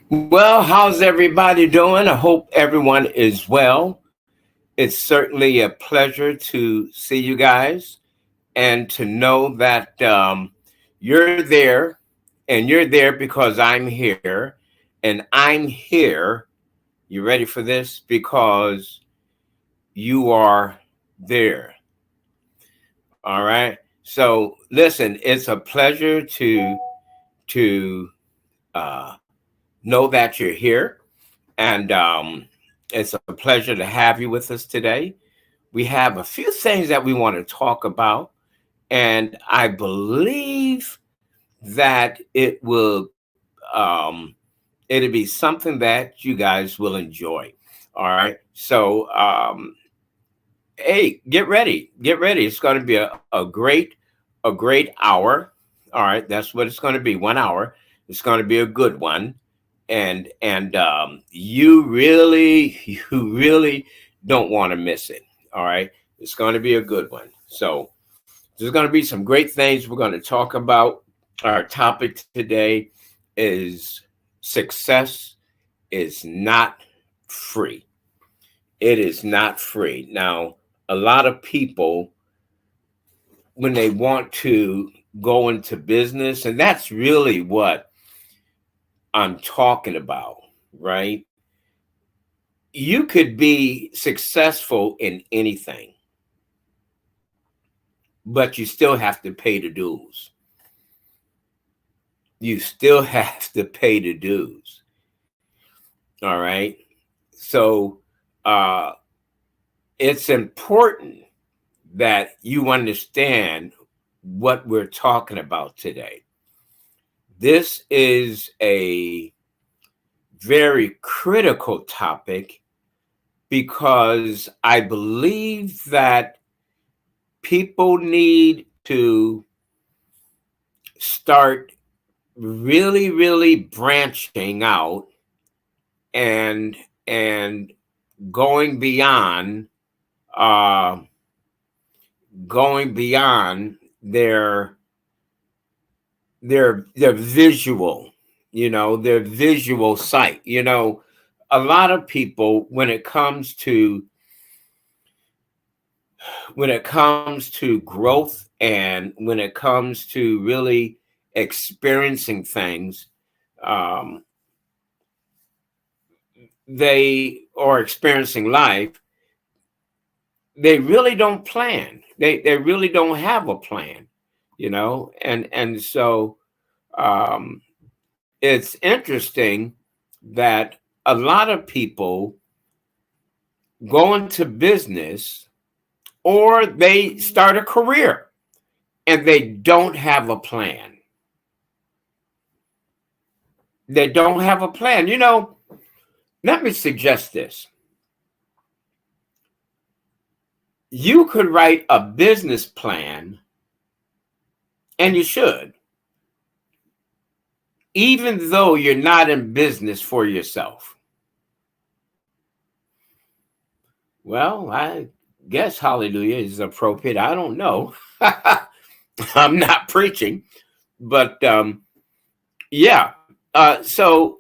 Well, how's everybody doing? I hope everyone is well. It's certainly a pleasure to see you guys and to know that you're there, and you're there because I'm here, and I'm here. You ready for this? Because you are there. All right. So listen, it's a pleasure to uh, know that you're here. And it's a pleasure to have you with us today. We have a few things that we want to talk about, and I believe that um, it'll be something that you guys will enjoy. All right. So, hey, get ready. It's going to be a great hour. All right, that's what it's going to be. 1 hour. It's going to be a good one, and you really don't want to miss it. All right, it's going to be a good one. So there's going to be some great things we're going to talk about. Our topic today is success is not free. It is not free. Now, a lot of people, when they want to go into business, and that's really what I'm talking about, right? You could be successful in anything, but you still have to pay the dues. You still have to pay the dues. All right. So uh, it's important that you understand what we're talking about today. This is a very critical topic because I believe that people need to start really branching out and going beyond uh, going beyond their visual, their visual sight. A lot of people, when it comes to growth, and when it comes to really experiencing things, um, they are experiencing life, they really don't plan. They really don't have a plan, and so um, it's interesting that a lot of people go into business or they start a career and they don't have a plan. They don't have a plan. Let me suggest this. You could write a business plan And you should, even though you're not in business for yourself. Well, I guess hallelujah is appropriate. I don't know. I'm not preaching, but yeah. So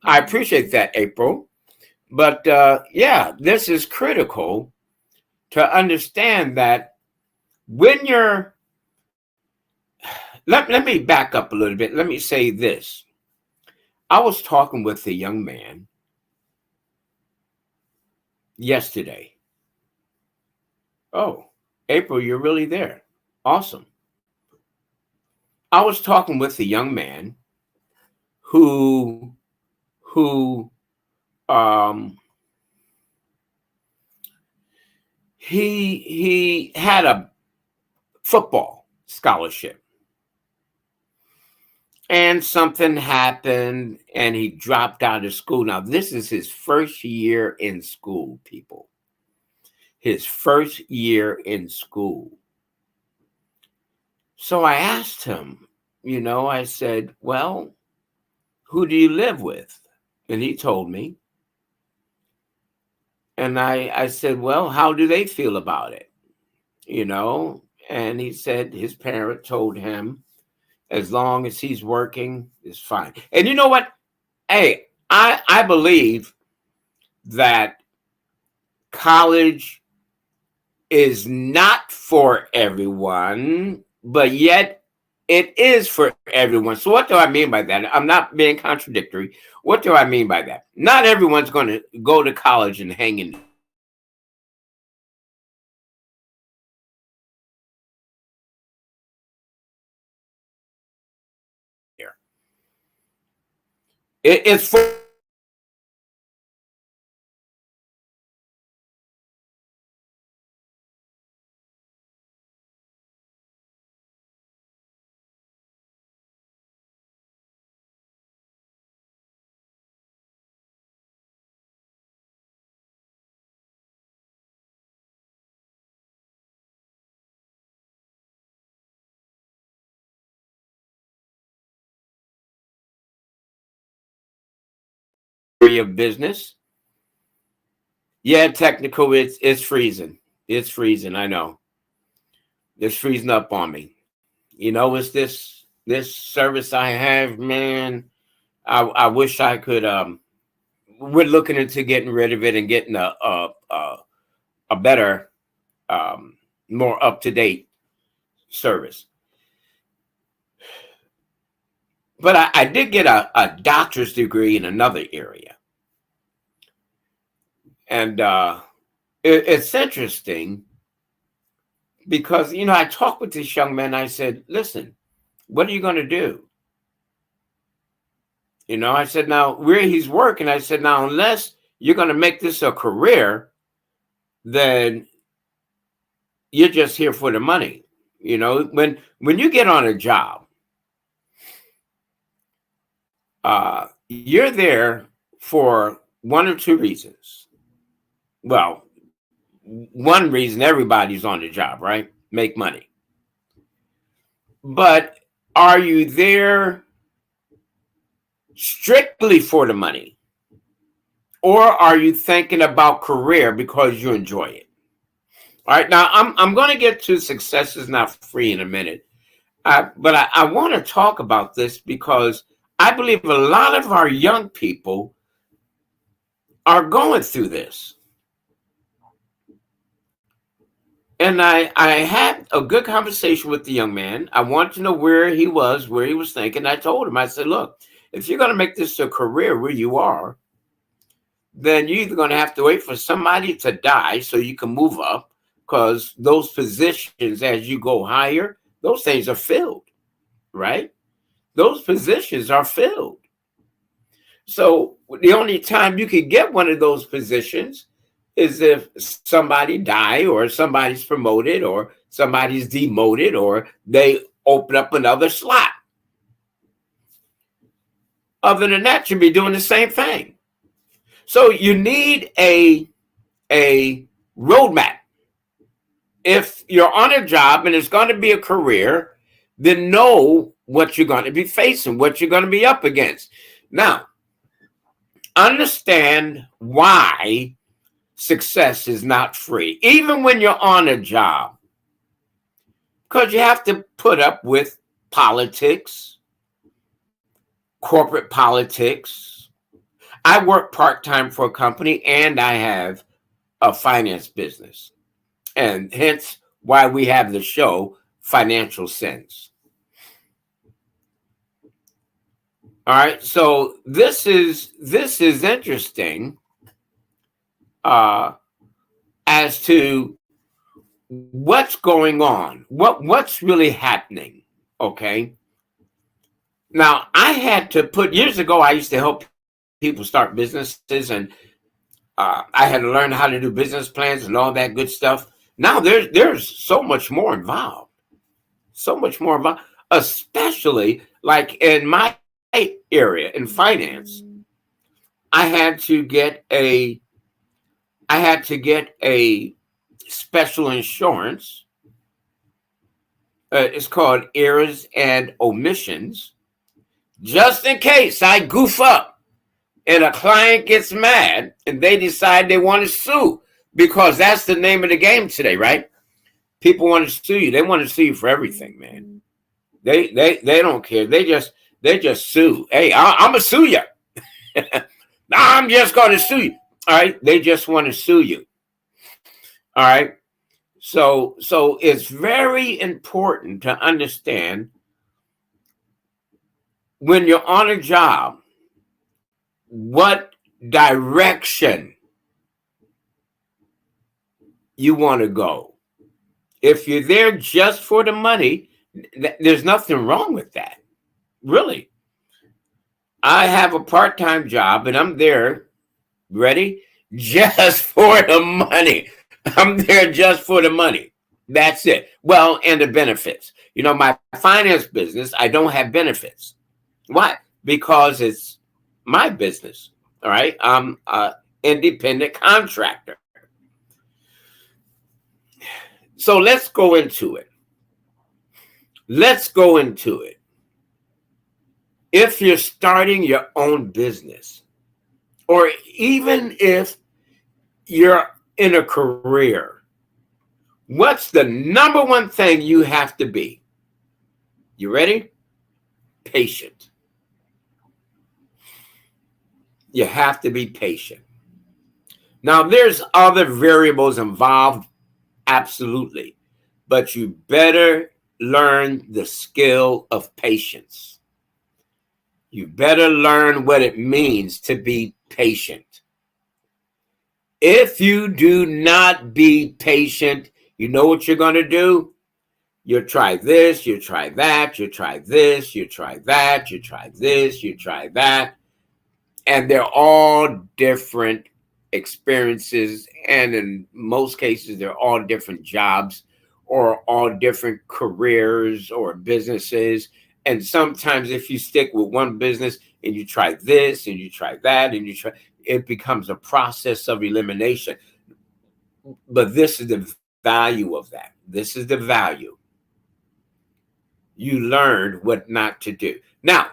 I appreciate that, April. But yeah, this is critical to understand that when you're, let me back up a little bit. Let me say this. I was talking with a young man yesterday. Oh, April, you're really there. Awesome. I was talking with a young man who who um he had a football scholarship, and something happened and he dropped out of school. Now this is his first year in school, people. His first year in school. So I asked him, I said, well, who do you live with? And he told me. And I said, well, how do they feel about it? And he said his parent told him, as long as he's working, it's fine. And you know what? Hey, I believe that college is not for everyone, but yet it is for everyone. So what do I mean by that? I'm not being contradictory. What do I mean by that? Not everyone's going to go to college and hang in there. It's for of business. Yeah, technical. It's freezing. It's freezing. I know. It's freezing up on me. It's this service I have, man. I wish I could. We're looking into getting rid of it and getting a better, more up to date service. But I did get a doctor's degree in another area, and it's interesting because I talked with this young man. I said, "Listen, what are you going to do?" I said, "Now where he's working," I said, "Now unless you're going to make this a career, then you're just here for the money." When you get on a job, you're there for one or two reasons. Well, one reason everybody's on the job, right? Make money. But are you there strictly for the money? Or are you thinking about career because you enjoy it? All right, now I'm going to get to success is not free in a minute. But I want to talk about this because I believe a lot of our young people are going through this. And I had a good conversation with the young man. I wanted to know where he was thinking. I told him, I said, look, if you're going to make this a career where you are, then you're either going to have to wait for somebody to die so you can move up, because those positions, as you go higher, those things are filled, right? Those positions are filled. So the only time you can get one of those positions is if somebody die or somebody's promoted or somebody's demoted or they open up another slot. Other than that, you'll be doing the same thing. So you need a roadmap. If you're on a job and it's going to be a career, then know what you're going to be facing, what you're going to be up against. Now, understand why success is not free, even when you're on a job, because you have to put up with politics, corporate politics. I work part-time for a company and I have a finance business, and hence why we have the show Financial Sense. All right, so this is interesting as to what's going on, what's really happening. Okay, now I had to put years ago. I used to help people start businesses, and I had to learn how to do business plans and all that good stuff. Now there's so much more involved, especially like in my area in finance. I had to get a special insurance. It's called errors and omissions, just in case I goof up and a client gets mad and they decide they want to sue, because that's the name of the game today, right? People want to sue you. They want to sue you for everything, man. They don't care. They just sue. Hey, I'm gonna sue you. I'm just going to sue you. All right. They just want to sue you. All right. So it's very important to understand when you're on a job, what direction you want to go. If you're there just for the money, there's nothing wrong with that. Really. I have a part-time job and I'm there, ready, just for the money. I'm there just for the money. That's it. Well, and the benefits. You know, my finance business, I don't have benefits. Why? Because it's my business. All right. I'm an independent contractor. So let's go into it. If you're starting your own business, or even if you're in a career, what's the number one thing you have to be? You ready? Patient. You have to be patient. Now, there's other variables involved, absolutely, but you better learn the skill of patience. You better learn what it means to be patient. If you do not be patient, you know what you're going to do? You try this, you try that, you try this, you try that, you try this, you try that. And they're all different experiences. And in most cases, they're all different jobs or all different careers or businesses. And sometimes if you stick with one business and you try this and you try that and you try, it becomes a process of elimination. But this is the value of that. This is the value. You learned what not to do. Now,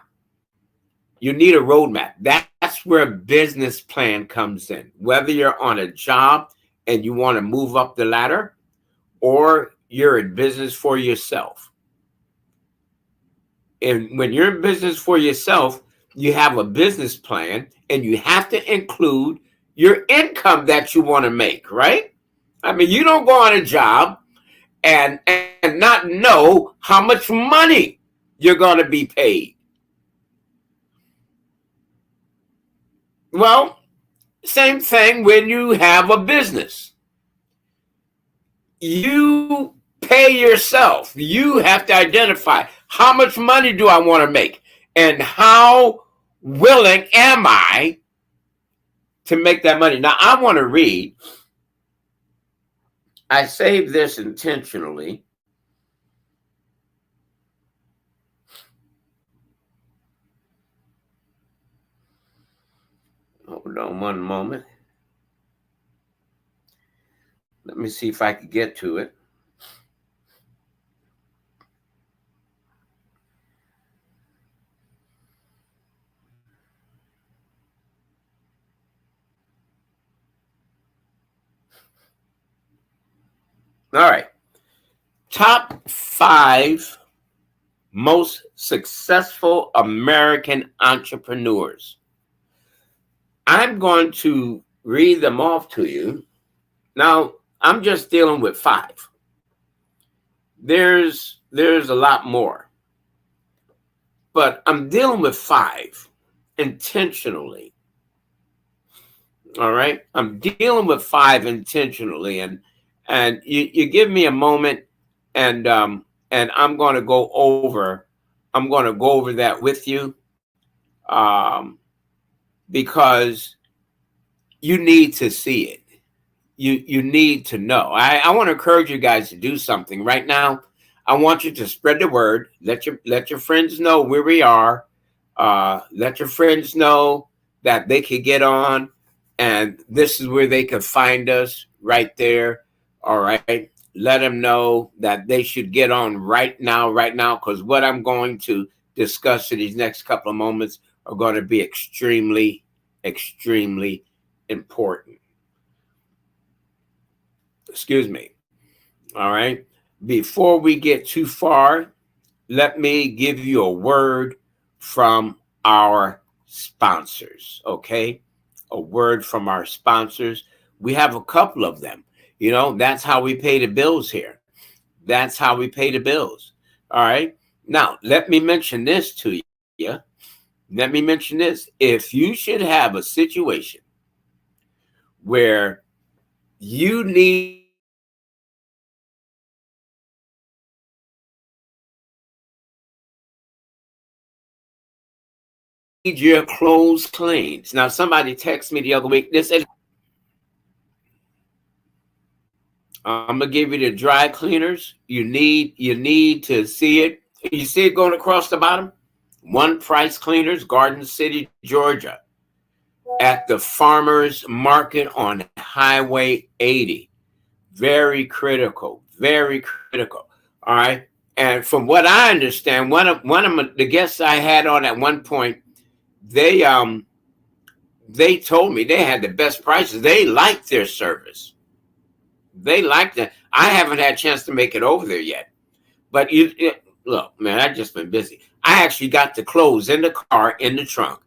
you need a roadmap. That's where a business plan comes in. Whether you're on a job and you want to move up the ladder, or you're in business for yourself. And when you're in business for yourself, you have a business plan and you have to include your income that you want to make, right? I mean, you don't go on a job and not know how much money you're going to be paid. Well, same thing when you have a business. You pay yourself. You have to identify how much money do I want to make and how willing am I to make that money. Now, I want to read. I saved this intentionally. Hold on one moment. Let me see if I can get to it. All right. Top 5 most successful American entrepreneurs. I'm going to read them off to you. Now, I'm just dealing with 5. There's a lot more. But I'm dealing with 5 intentionally. All right? I'm dealing with 5 intentionally, and you give me a moment, and I'm going to go over that with you, because you need to see it. You need to know. I want to encourage you guys to do something right now. I want you to spread the word. Let your friends know where we are. Let your friends know that they could get on, and this is where they could find us right there. All right. Let them know that they should get on right now, because what I'm going to discuss in these next couple of moments are going to be extremely, extremely important. Excuse me. All right. Before we get too far, let me give you a word from our sponsors. Okay. A word from our sponsors. We have a couple of them. You know, that's how we pay the bills here. That's how we pay the bills. All right. Now, let me mention this to you. Let me mention this. If you should have a situation where you need your clothes cleaned. Now, somebody texted me the other week. They said, I'm gonna give you the dry cleaners. You need to see it. You see it going across the bottom? One Price Cleaners, Garden City, Georgia, at the farmers market on Highway 80. Very critical. Very critical. All right. And from what I understand, one of the guests I had on at one point, they told me they had the best prices. They liked their service. They liked it. I haven't had a chance to make it over there yet. But look, man, I've just been busy. I actually got the clothes in the car, in the trunk,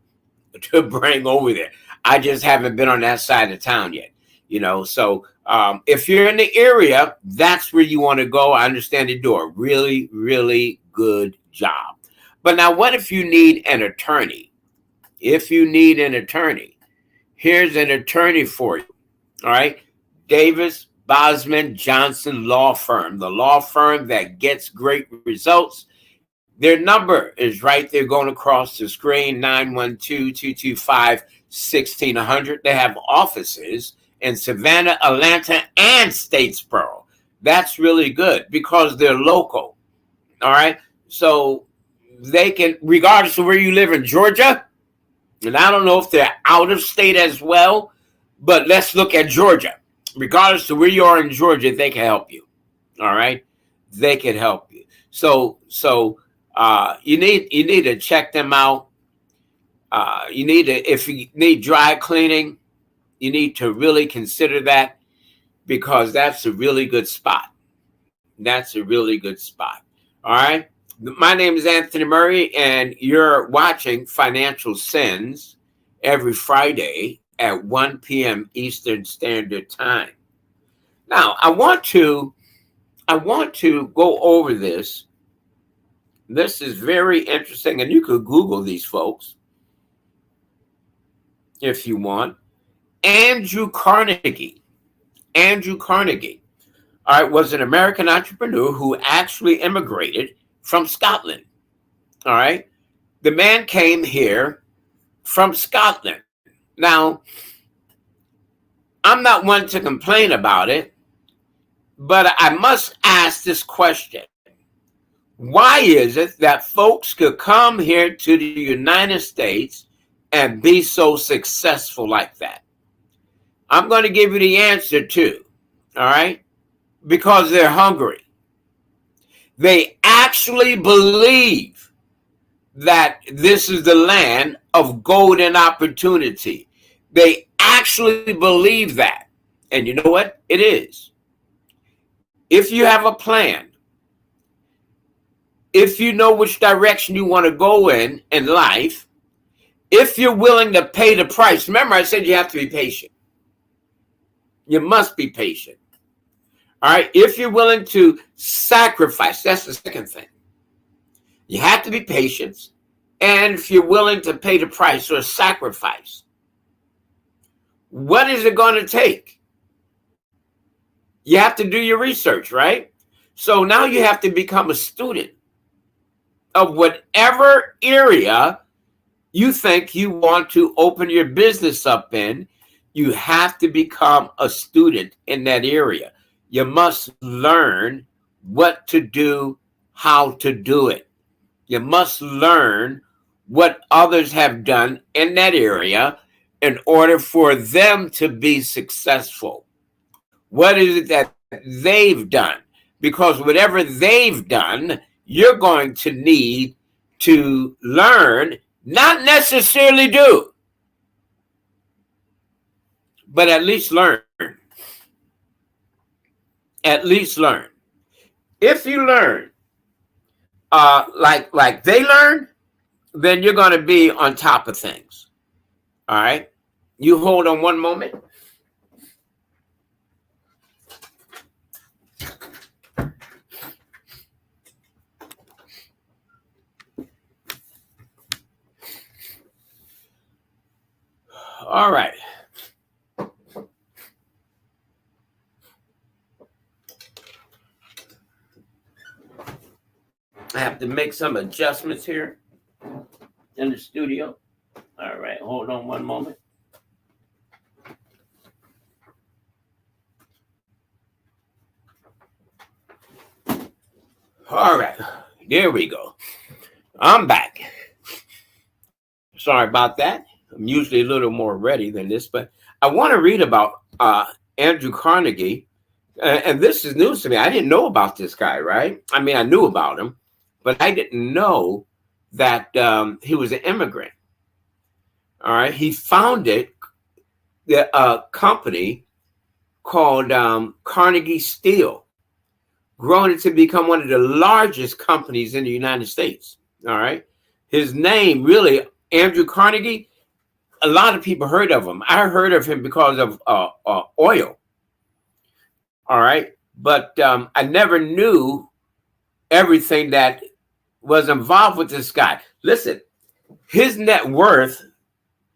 to bring over there. I just haven't been on that side of town yet. You know, so if you're in the area, that's where you want to go. I understand they do a really, really good job. But now, what if you need an attorney? If you need an attorney, here's an attorney for you. All right. Davis, Bosman, Johnson Law Firm, the law firm that gets great results. Their number is right there going across the screen, 912-225-1600. They have offices in Savannah, Atlanta, and Statesboro. That's really good because they're local. All right. So they can, regardless of where you live in Georgia, and I don't know if they're out of state as well, but let's look at Georgia. Regardless of where you are in Georgia, they can help you. All right. They can help you. So you need to check them out. You need to, if you need dry cleaning, you need to really consider that, because that's a really good spot. That's a really good spot. All right. My name is Anthony Murray, and you're watching Financial Sins every Friday at 1 p.m. Eastern Standard Time. Now, I want to go over this. This is very interesting, and you could Google these folks if you want. Andrew Carnegie. Andrew Carnegie, all right, was an American entrepreneur who actually immigrated from Scotland. All right. The man came here from Scotland. Now, I'm not one to complain about it, but I must ask this question. Why is it that folks could come here to the United States and be so successful like that? I'm going to give you the answer too. All right. Because they're hungry. They actually believe that this is the land of golden opportunity. They actually believe that. And you know what? It is. if you have a plan, if you know which direction you want to go in life, if you're willing to pay the price. Remember, I said you have to be patient. You must be patient. All right. If you're willing to sacrifice, that's the second thing. You have to be patient. And if you're willing to pay the price or sacrifice, what is it going to take? You have to do your research, right? So now you have to become a student of whatever area you think you want to open your business up in. You have to become a student in that area. You must learn what to do, how to do it. You must learn what others have done in that area in order for them to be successful. What is it that they've done? Because whatever they've done, you're going to need to learn, not necessarily do, but at least learn. At least learn. If you learn like they learn, then you're going to be on top of things. All right? You hold on one moment. All right. I have to make some adjustments here in the studio. All right, hold on one moment. All right, there we go. I'm back. Sorry about that. I'm usually a little more ready than this, but I want to read about Andrew Carnegie. And this is news to me. I didn't know about this guy, right? I mean, I knew about him, but I didn't know that he was an immigrant. All right. He founded a company called Carnegie Steel, growing it to become one of the largest companies in the United States. All right. His name, really, Andrew Carnegie, a lot of people heard of him. I heard of him because of oil. All right. But I never knew everything that was involved with this guy. Listen, his net worth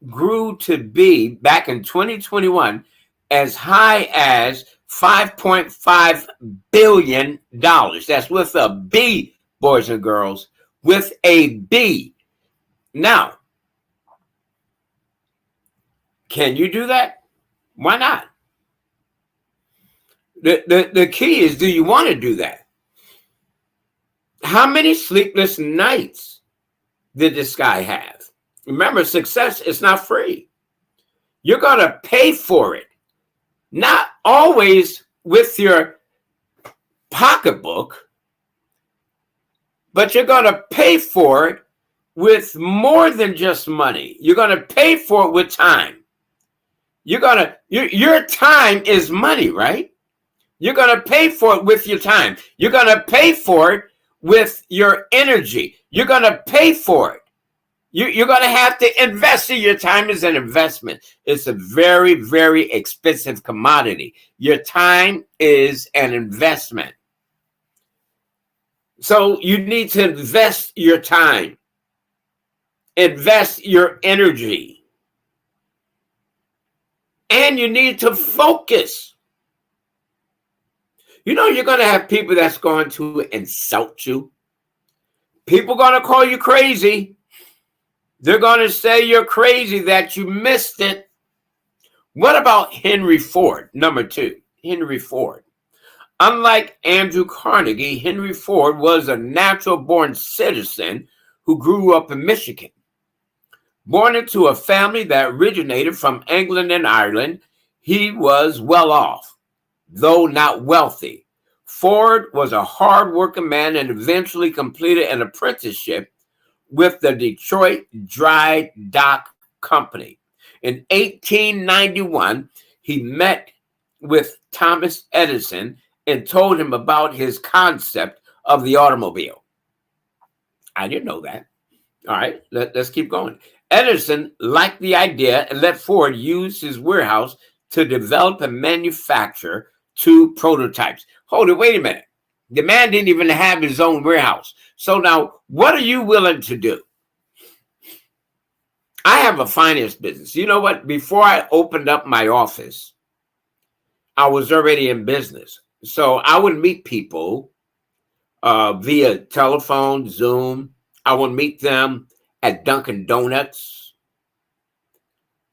grew to be, back in 2021, as high as $5.5 billion. That's with a B, boys and girls, with a B. Now, can you do that? Why not? The key is, do you want to do that? How many sleepless nights did this guy have? Remember, success is not free. You're going to pay for it. Not always with your pocketbook, but you're going to pay for it with more than just money. You're going to pay for it with time. Your time is money, right? You're going to pay for it with your time. You're going to pay for it with your energy. You're going to pay for it. You're going to have to invest in your time as an investment. It's a very, very expensive commodity. Your time is an investment. So you need to invest your time. Invest your energy. And you need to focus. You know, you're going to have people that's going to insult you. People are going to call you crazy. They're going to say you're crazy, that you missed it. What about Henry Ford? Number 2, Henry Ford. Unlike Andrew Carnegie, Henry Ford was a natural-born citizen who grew up in Michigan. Born into a family that originated from England and Ireland, he was well off, though not wealthy. Ford was a hard-working man and eventually completed an apprenticeship with the Detroit Dry Dock Company. In 1891, he met with Thomas Edison and told him about his concept of the automobile. I didn't know that. All right, let's keep going. Edison liked the idea and let Ford use his warehouse to develop and manufacture 2 prototypes. Hold it, wait a minute. The man didn't even have his own warehouse. So now, what are you willing to do? I have a finance business. You know what? Before I opened up my office, I was already in business. So I would meet people via telephone, Zoom. I would meet them at Dunkin' Donuts.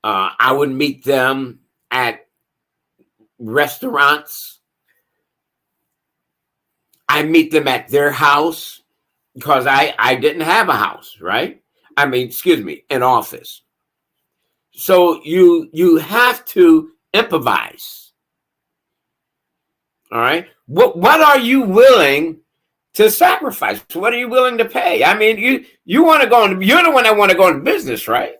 I would meet them at restaurants. I meet them at their house because I didn't have a house, right? I mean, excuse me, an office. So you have to improvise. All right. What are you willing to sacrifice? What are you willing to pay? I mean, you want to go on, you're the one that want to go into business, right?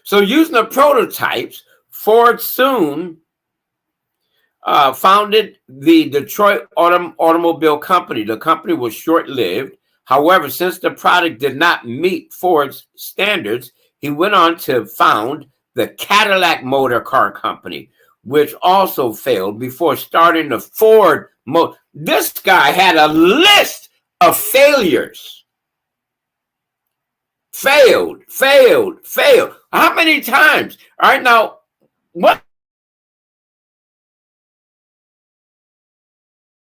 So using the prototypes, Ford soon founded the Detroit Automobile Company. The company was short-lived. However, since the product did not meet Ford's standards, he went on to found the Cadillac Motor Car Company, which also failed before starting the Ford Motor. This guy had a list of failures. Failed. How many times? All right, now, what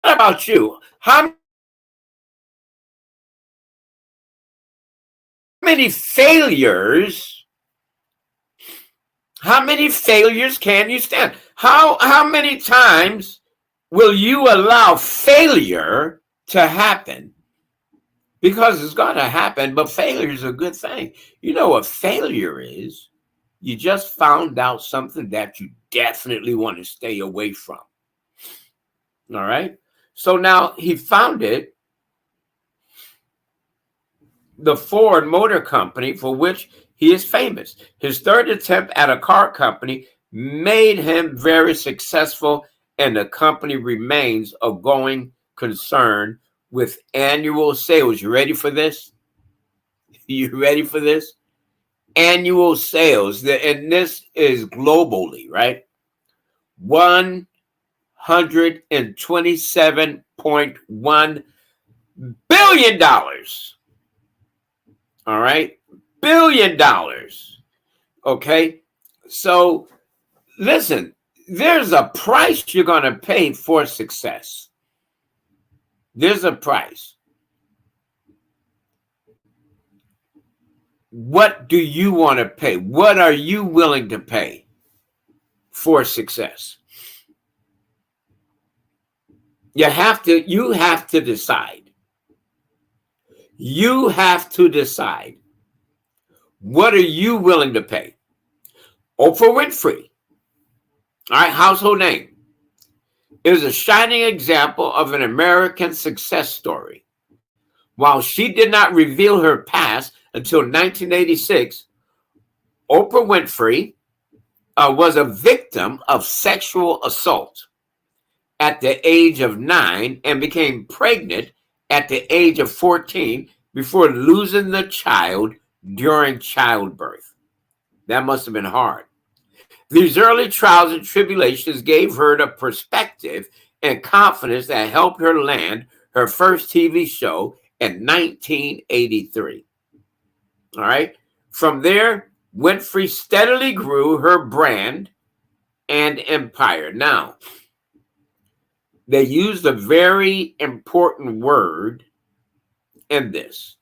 about you? How many failures? How many failures can you stand? How many times will you allow failure to happen? Because it's going to happen, but failure is a good thing. You know what failure is? You just found out something that you definitely want to stay away from. All right? So now he founded the Ford Motor Company, for which he is famous. His third attempt at a car company made him very successful, and the company remains a going concern with annual sales. You ready for this? You ready for this? Annual sales, and this is globally, right? $127.1 billion. All right, $1 billion. Okay, so listen, there's a price you're going to pay for success. There's a price. What do you want to pay? What are you willing to pay for success? You have to decide. You have to decide. What are you willing to pay? Oprah Winfrey, all right, household name, is a shining example of an American success story. While she did not reveal her past until 1986, Oprah Winfrey was a victim of sexual assault at the age of 9 and became pregnant at the age of 14 before losing the child during childbirth. That must have been hard. These early trials and tribulations gave her the perspective and confidence that helped her land her first TV show in 1983. All right. From there, Winfrey steadily grew her brand and empire. Now, they used a very important word in this.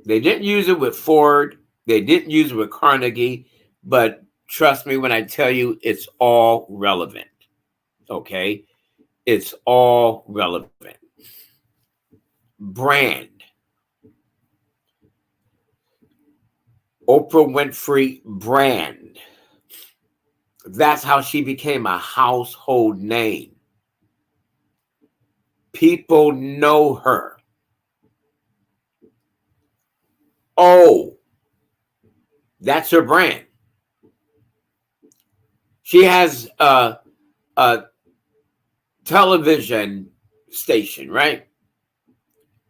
They didn't use it with Ford. They didn't use it with Carnegie. But trust me when I tell you, it's all relevant. Okay? It's all relevant. Brand. Oprah Winfrey brand. That's how she became a household name. People know her. Oh, that's her brand. She has television station, right?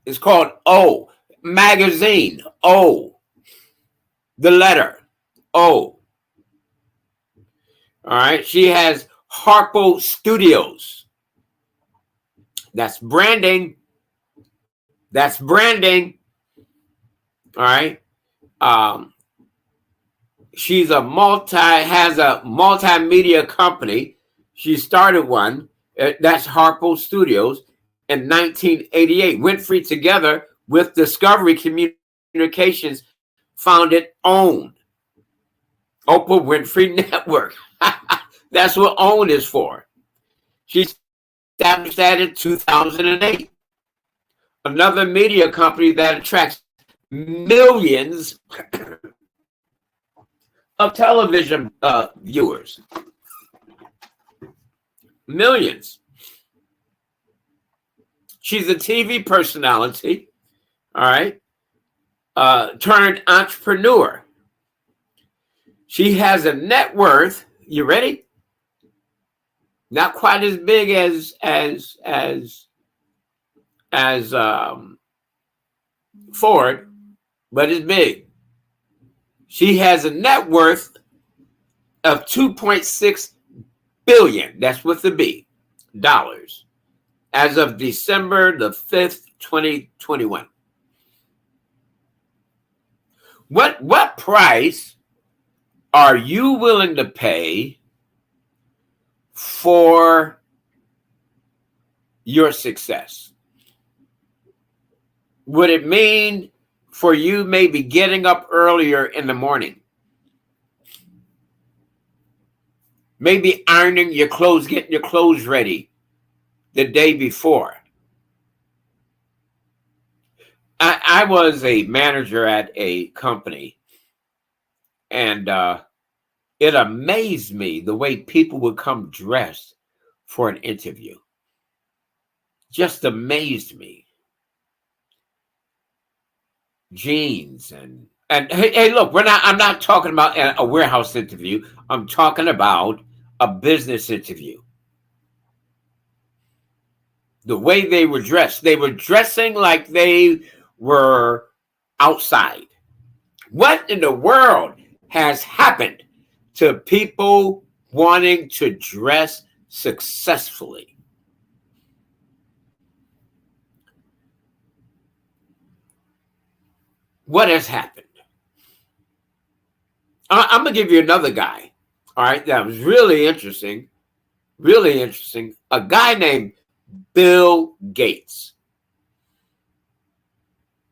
It's called O Magazine. O, the letter O. All right. She has Harpo Studios. That's branding. That's branding. All right. She's has a multimedia company. She started one. That's Harpo Studios in 1988. Winfrey, together with Discovery Communications, founded OWN, Oprah Winfrey Network. That's what OWN is for. She established that in 2008. Another media company that attracts millions of television viewers. Millions. She's a TV personality, all right, turned entrepreneur. She has a net worth, you ready? Not quite as big as Ford, but it's big. She has a net worth of $2.6 billion. That's with the B, dollars, as of December the 5th, 2021. What price are you willing to pay for your success? Would it mean for you maybe getting up earlier in the morning? Maybe ironing your clothes, getting your clothes ready the day before. I was a manager at a company, and it amazed me the way people would come dressed for an interview. Just amazed me. Jeans and hey, look, I'm not talking about a warehouse interview. I'm talking about a business interview. The way they were dressing like they were outside. What in the world has happened to people wanting to dress successfully? What has happened? I'm going to give you another guy. All right. That was really interesting. Really interesting. A guy named Bill Gates.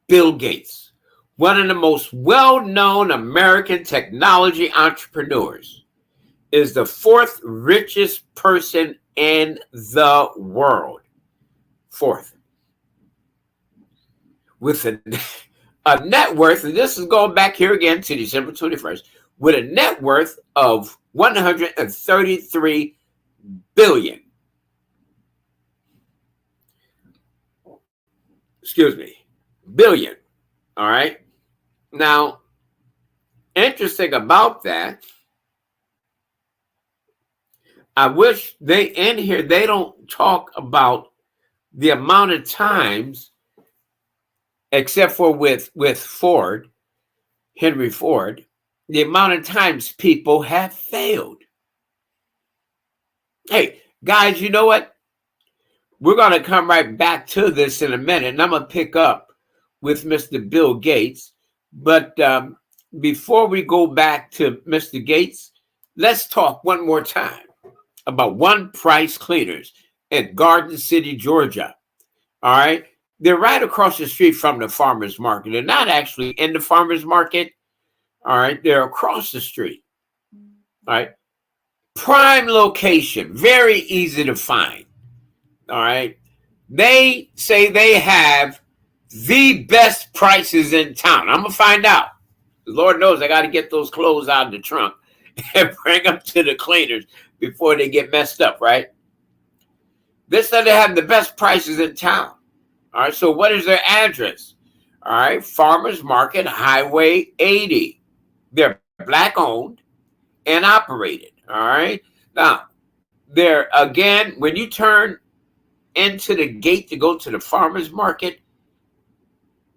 Bill Gates, one of the most well-known American technology entrepreneurs, is the fourth richest person in the world. Fourth. With a net worth, and this is going back here again to December 21st, with a net worth of $133 billion. Excuse me, billion. All right. Now, interesting about that, I wish they don't talk about the amount of times, except for with Ford, Henry Ford, the amount of times people have failed. Hey, guys, you know what? We're going to come right back to this in a minute, and I'm going to pick up with Mr. Bill Gates. But before we go back to Mr. Gates, let's talk one more time about One Price Cleaners in Garden City, Georgia. All right. They're right across the street from the farmer's market. They're not actually in the farmer's market. All right. They're across the street. All right. Prime location. Very easy to find. All right. They say they have the best prices in town. I'm going to find out. Lord knows I got to get those clothes out of the trunk and bring them to the cleaners before they get messed up, right? They said they have the best prices in town. All right, so what is their address? All right, Farmers Market, Highway 80. They're Black-owned and operated. All right. Now, they're, again, when you turn into the gate to go to the farmer's market,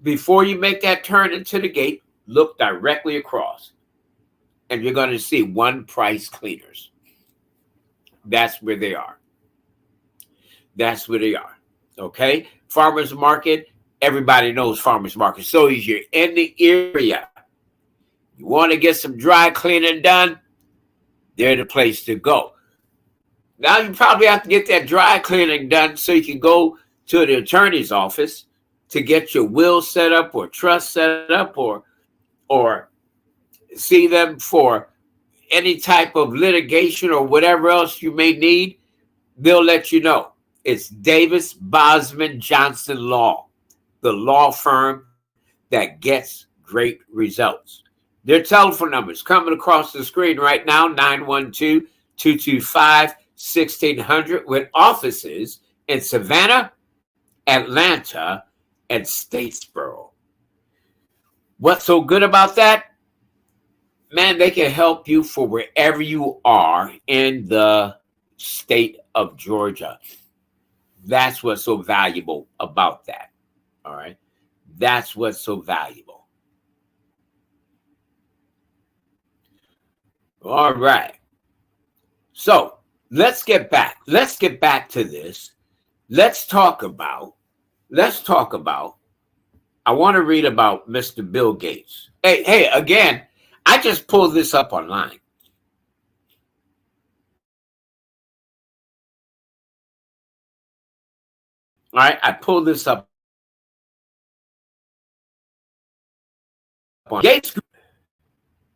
before you make that turn into the gate, look directly across. And you're going to see One Price Cleaners. That's where they are. That's where they are. Okay? Farmer's market. Everybody knows farmer's market. So if you're in the area, you want to get some dry cleaning done, they're the place to go. Now you probably have to get that dry cleaning done so you can go to the attorney's office to get your will set up or trust set up or see them for any type of litigation or whatever else you may need. They'll let you know. It's Davis Bosman Johnson Law, the law firm that gets great results. Their telephone numbers coming across the screen right now, 912-225-1600, with offices in Savannah, Atlanta, and Statesboro. What's so good about that? Man, they can help you for wherever you are in the state of Georgia. That's what's so valuable about that. All right. That's what's so valuable. All right. So let's get back. Let's get back to this. Let's talk about, I want to read about Mr. Bill Gates. Hey, again, I just pulled this up online. All right, I pulled this up. Gates,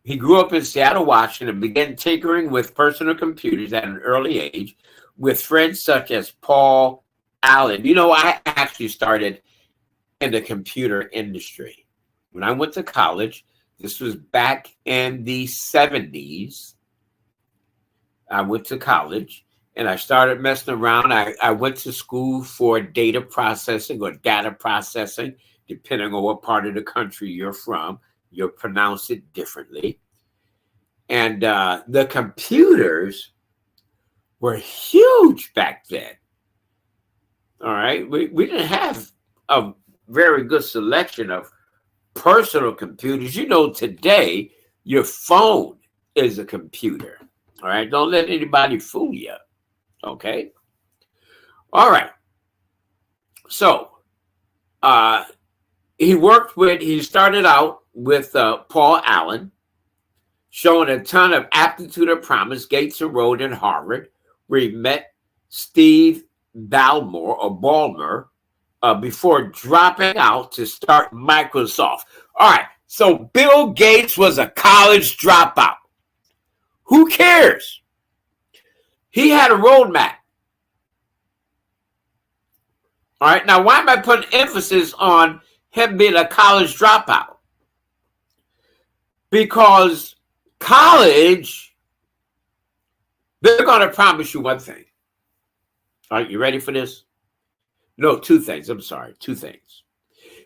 he grew up in Seattle, Washington, and began tinkering with personal computers at an early age with friends such as Paul Allen. You know, I actually started in the computer industry. When I went to college, this was back in the 70s. I went to college and I started messing around. I went to school for data processing or data processing, depending on what part of the country you're from. You'll pronounce it differently. And the computers were huge back then. All right. We didn't have a very good selection of personal computers. You know, today, your phone is a computer. All right. Don't let anybody fool you. Okay. All right. So he started out with Paul Allen, showing a ton of aptitude and promise. Gates enrolled in Harvard, where he met Steve Ballmer before dropping out to start Microsoft. All right, so Bill Gates was a college dropout. Who cares? He had a roadmap. All right, now why am I putting emphasis on him being a college dropout? Because college, they're going to promise you one thing. All right, you ready for this? No, two things. I'm sorry, two things.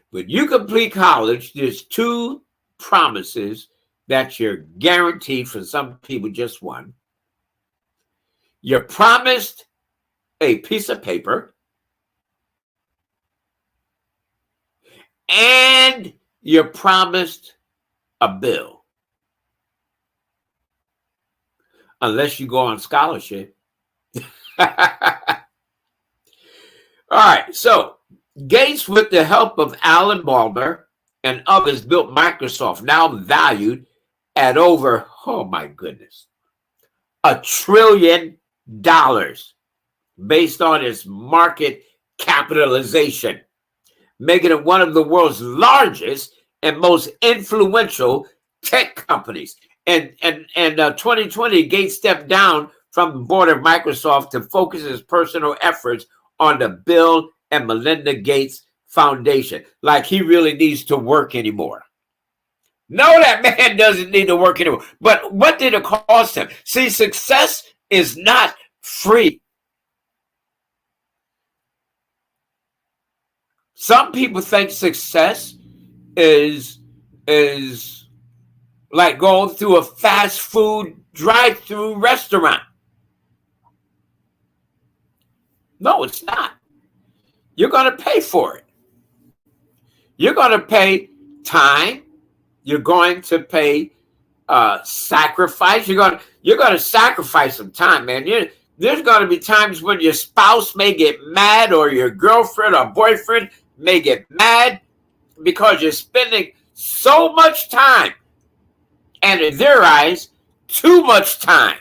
When you complete college, there's two promises that you're guaranteed, for some people just one. You're promised a piece of paper, and you're promised a bill. Unless you go on scholarship. All right, so Gates, with the help of Alan Ballmer and others, built Microsoft, now valued at over, oh my goodness, $1 trillion based on its market capitalization, making it one of the world's largest and most influential tech companies. And 2020, Gates stepped down from the board of Microsoft to focus his personal efforts on the Bill and Melinda Gates Foundation. Like he really needs to work anymore. No, that man doesn't need to work anymore. But what did it cost him? See, success is not free. Some people think success is like going through a fast food drive-through restaurant. No, it's not. you're going to pay for it. You're going to pay time. You're going to pay sacrifice. You're going to sacrifice some time, man. There's going to be times when your spouse may get mad, or your girlfriend or boyfriend may get mad because you're spending so much time, and in their eyes, too much time.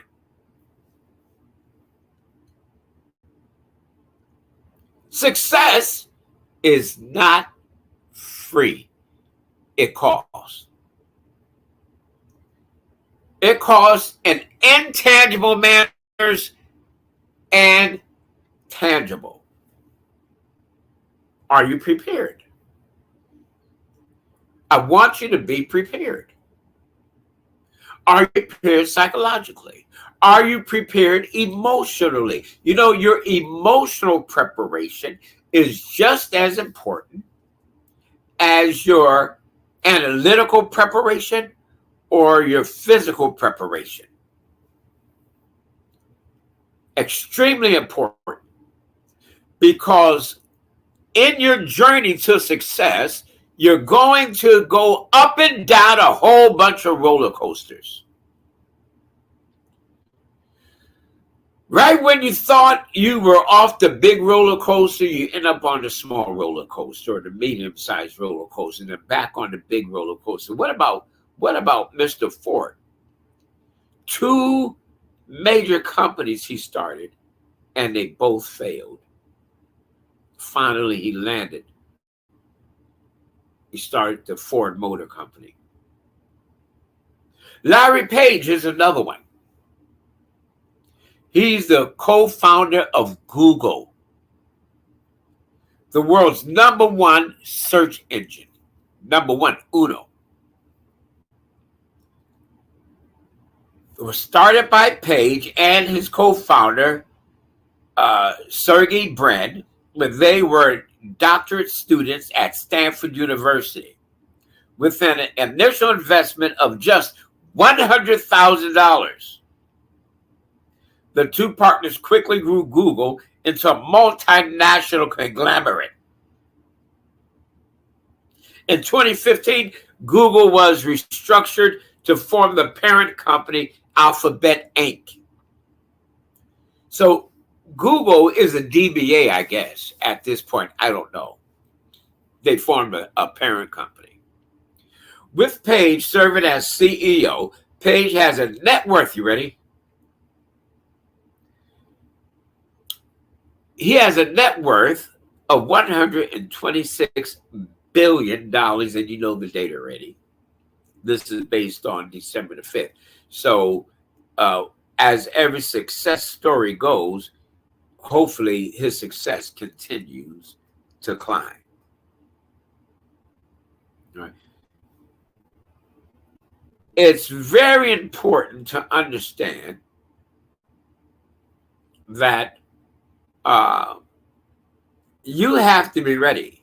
Success is not free. It costs. It costs in intangible manners and tangible. Are you prepared? I want you to be prepared. Are you prepared psychologically? Are you prepared emotionally? You know, your emotional preparation is just as important as your analytical preparation or your physical preparation. Extremely important, because in your journey to success, you're going to go up and down a whole bunch of roller coasters. Right when you thought you were off the big roller coaster, you end up on the small roller coaster or the medium-sized roller coaster, and then back on the big roller coaster. What about Mr. Ford? 2 major companies he started, and they both failed. Finally, he landed. He started the Ford Motor Company. Larry Page is another one. He's the co-founder of Google, the world's #1 search engine, #1, uno. It was started by Page and his co-founder, Sergey Brin, when they were doctorate students at Stanford University, with an initial investment of just $100,000. The 2 partners quickly grew Google into a multinational conglomerate. In 2015, Google was restructured to form the parent company, Alphabet Inc. So Google is a DBA, I guess, at this point. I don't know. They formed a parent company. With Page serving as CEO, Page has a net worth, you ready? He has a net worth of $126 billion, and you know the date already. This is based on December the 5th. So as every success story goes, hopefully his success continues to climb. All right. It's very important to understand that you have to be ready.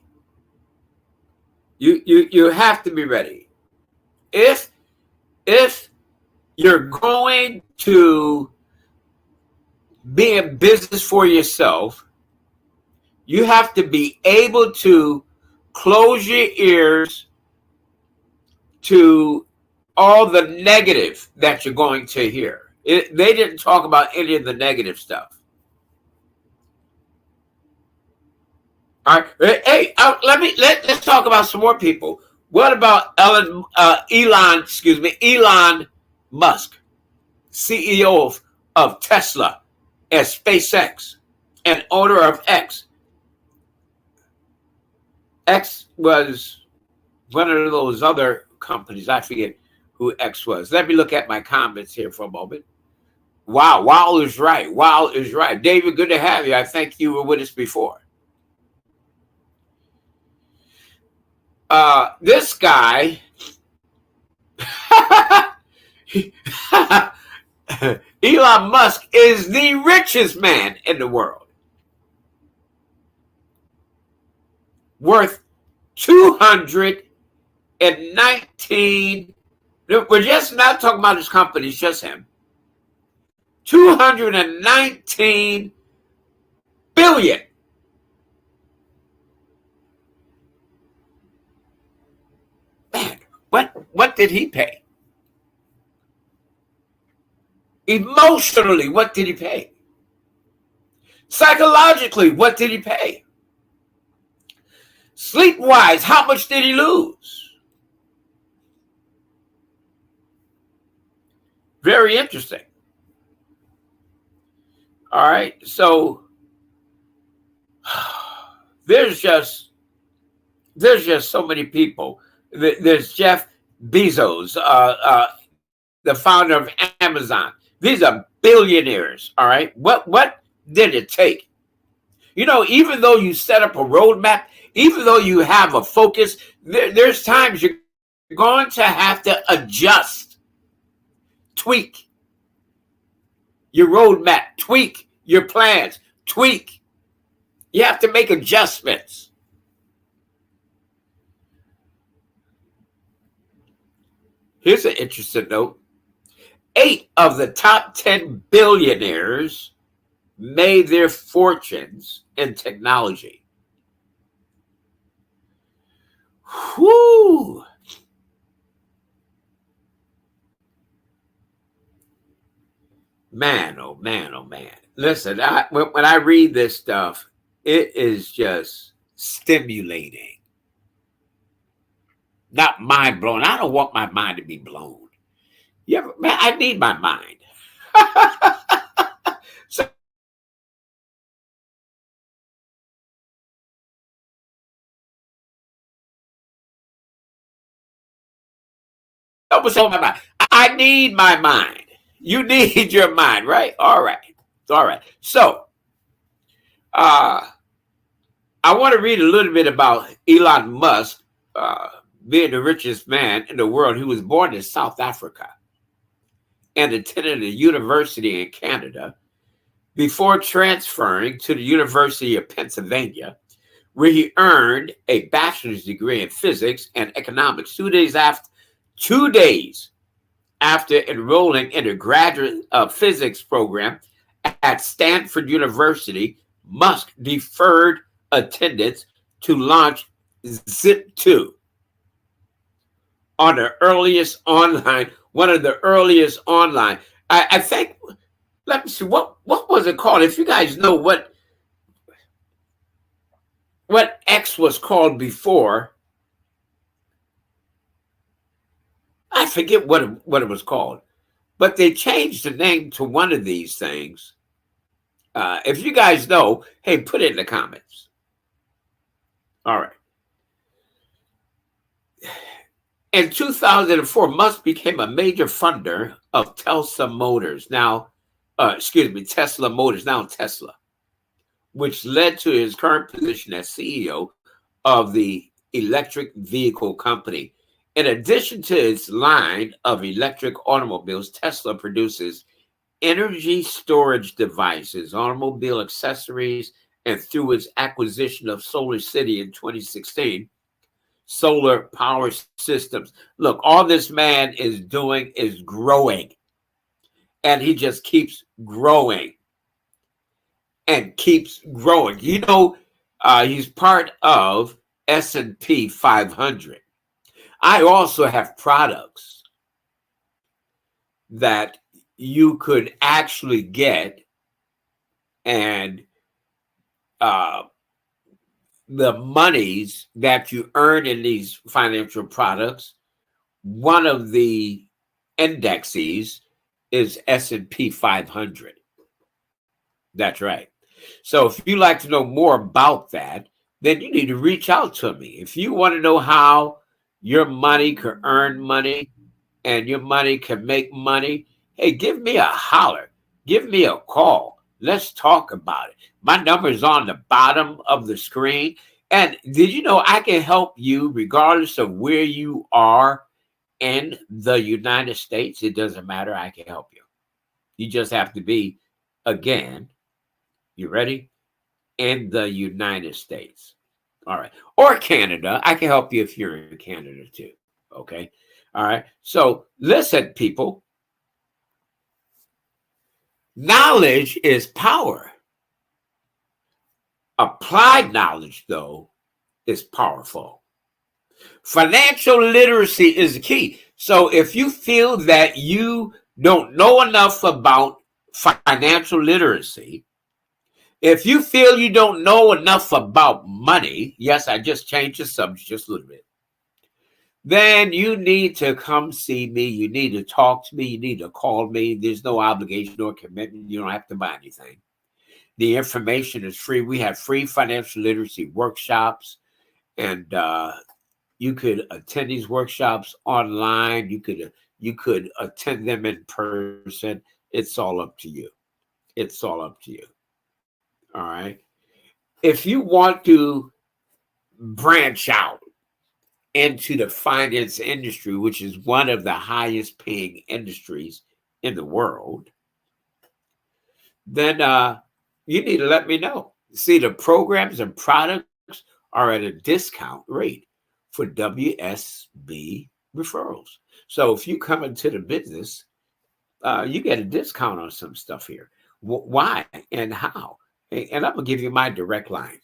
You have to be ready. If you're going to be in business for yourself, you have to be able to close your ears to all the negative that you're going to hear. They didn't talk about any of the negative stuff. All right. Hey, let's talk about some more people. What about Elon Musk, CEO of Tesla and SpaceX, and owner of X? X was one of those other companies. I forget who X was. Let me look at my comments here for a moment. Wow is right. Wow is right. David, good to have you. I think you were with us before. This guy, Elon Musk, is the richest man in the world, worth 219. We're just not talking about his company, it's just him. 219 billion. did he pay? Emotionally, what did he pay? Psychologically, what did he pay? Sleep-wise, how much did he lose? Very interesting. All right, so there's just so many people. There's Jeff Bezos, the founder of Amazon. These are billionaires. All right, what did it take? You know, even though you set up a roadmap, even though you have a focus, there's times you're going to have to adjust, tweak your roadmap, tweak your plans, tweak. You have to make adjustments. Here's an interesting note. 8 of the top 10 billionaires made their fortunes in technology. Whoo! Man, oh man, oh man. Listen, when I read this stuff, it is just stimulating. Not mind blown. I don't want my mind to be blown. Man, I need my mind. So, I need my mind. You need your mind, right? All right. All right. So, I want to read a little bit about Elon Musk, being the richest man in the world. He was born in South Africa and attended a university in Canada before transferring to the University of Pennsylvania, where he earned a bachelor's degree in physics and economics 2 days after enrolling in a graduate physics program at Stanford University. Musk deferred attendance to launch Zip2 on the earliest online, one of the earliest online. I think, let me see, what was it called? If you guys know what X was called before, I forget what it was called, but they changed the name to one of these things. If you guys know, hey, put it in the comments. All right. In 2004, Musk became a major funder of Tesla Motors, now Tesla, which led to his current position as CEO of the electric vehicle company. In addition to its line of electric automobiles, Tesla produces energy storage devices, automobile accessories, and through its acquisition of SolarCity in 2016, solar power systems. Look, all this man is doing is growing, and he just keeps growing and keeps growing. You know, he's part of S&P 500. I also have products that you could actually get, and the monies that you earn in these financial products, one of the indexes is S&P 500. That's right. So if you'd like to know more about that, then you need to reach out to me. If you want to know how your money can earn money and your money can make money, hey, give me a holler. Give me a call. Let's talk about it. My number is on the bottom of the screen. And did you know I can help you regardless of where you are in the United States? It doesn't matter. I can help you. You just have to be, again, you ready? In the United States. All right. Or Canada. I can help you if you're in Canada too. Okay. All right. So listen, people. Knowledge is power. Applied knowledge, though, is powerful. Financial literacy is the key. So if you feel that you don't know enough about financial literacy, if you feel you don't know enough about money, yes, I just changed the subject just a little bit, then you need to come see me. You need to talk to me. You need to call me. There's no obligation or commitment. You don't have to buy anything. The information is free. We have free financial literacy workshops, and you could attend these workshops online. You could attend them in person. It's all up to you. It's all up to you. All right. If you want to branch out into the finance industry, which is one of the highest paying industries in the world, then you need to let me know. See, the programs and products are at a discount rate for WSB referrals. So if you come into the business, you get a discount on some stuff here. Why and how? And I'm going to give you my direct line.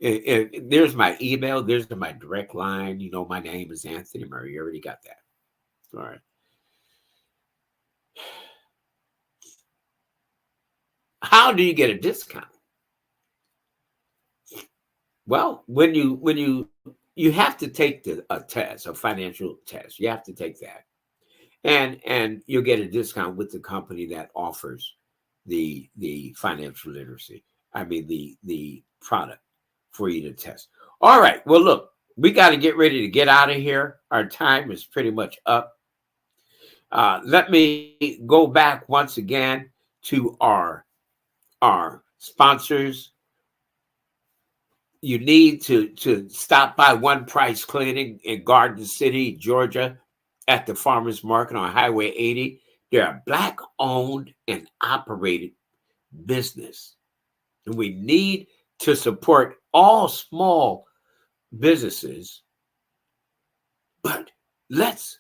There's my email. There's my direct line. You know, my name is Anthony Murray. You already got that. All right. How do you get a discount? Well, when you have to take a test, a financial test. You have to take that. And you'll get a discount with the company that offers the financial literacy. I mean, the product for you to test. All right. Well, look, we got to get ready to get out of here. Our time is pretty much up. Let me go back once again to our sponsors. You need to stop by One Price Cleaning in Garden City, Georgia, at the Farmers Market on Highway 80. They're a Black-owned and operated business. And we need to support all small businesses, but let's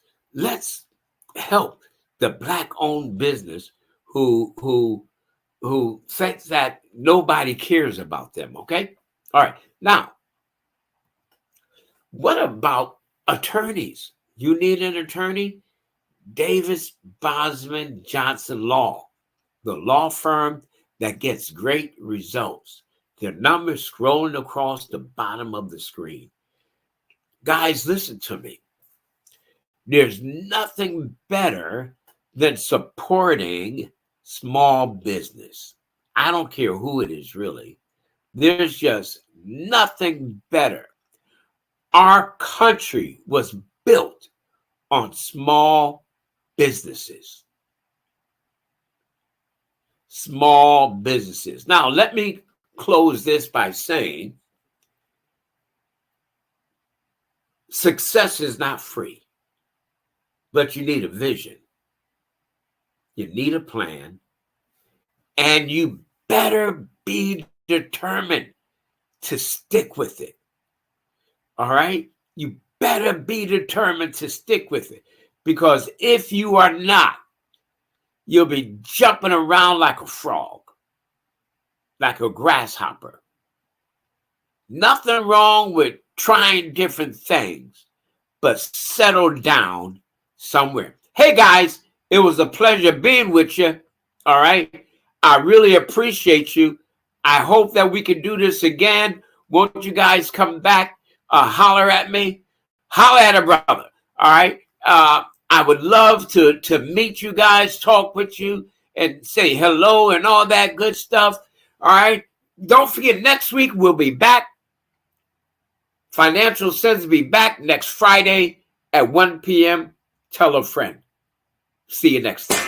help the Black-owned business who thinks that nobody cares about them, okay? All right. Now, what about attorneys? You need an attorney? Davis Bosman Johnson Law, the law firm that gets great results. The number scrolling across the bottom of the screen. Guys, listen to me. There's nothing better than supporting small business. I don't care who it is, really. There's just nothing better. Our country was built on small businesses. Small businesses. Now, let me close this by saying success is not free, but you need a vision. You need a plan, and you better be determined to stick with it. All right? You better be determined to stick with it, because if you are not, you'll be jumping around like a frog, like a grasshopper. Nothing wrong with trying different things, but settle down somewhere. Hey guys, it was a pleasure being with you. All right. I really appreciate you. I hope that we can do this again. Won't you guys come back, holler at me, holler at a brother. All right. I would love to meet you guys, talk with you, and say hello and all that good stuff. All right. Don't forget, next week we'll be back. Financial Sense will be back next Friday at 1 p.m. Tell a friend. See you next time.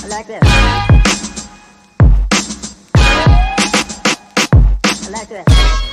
like this. I like this.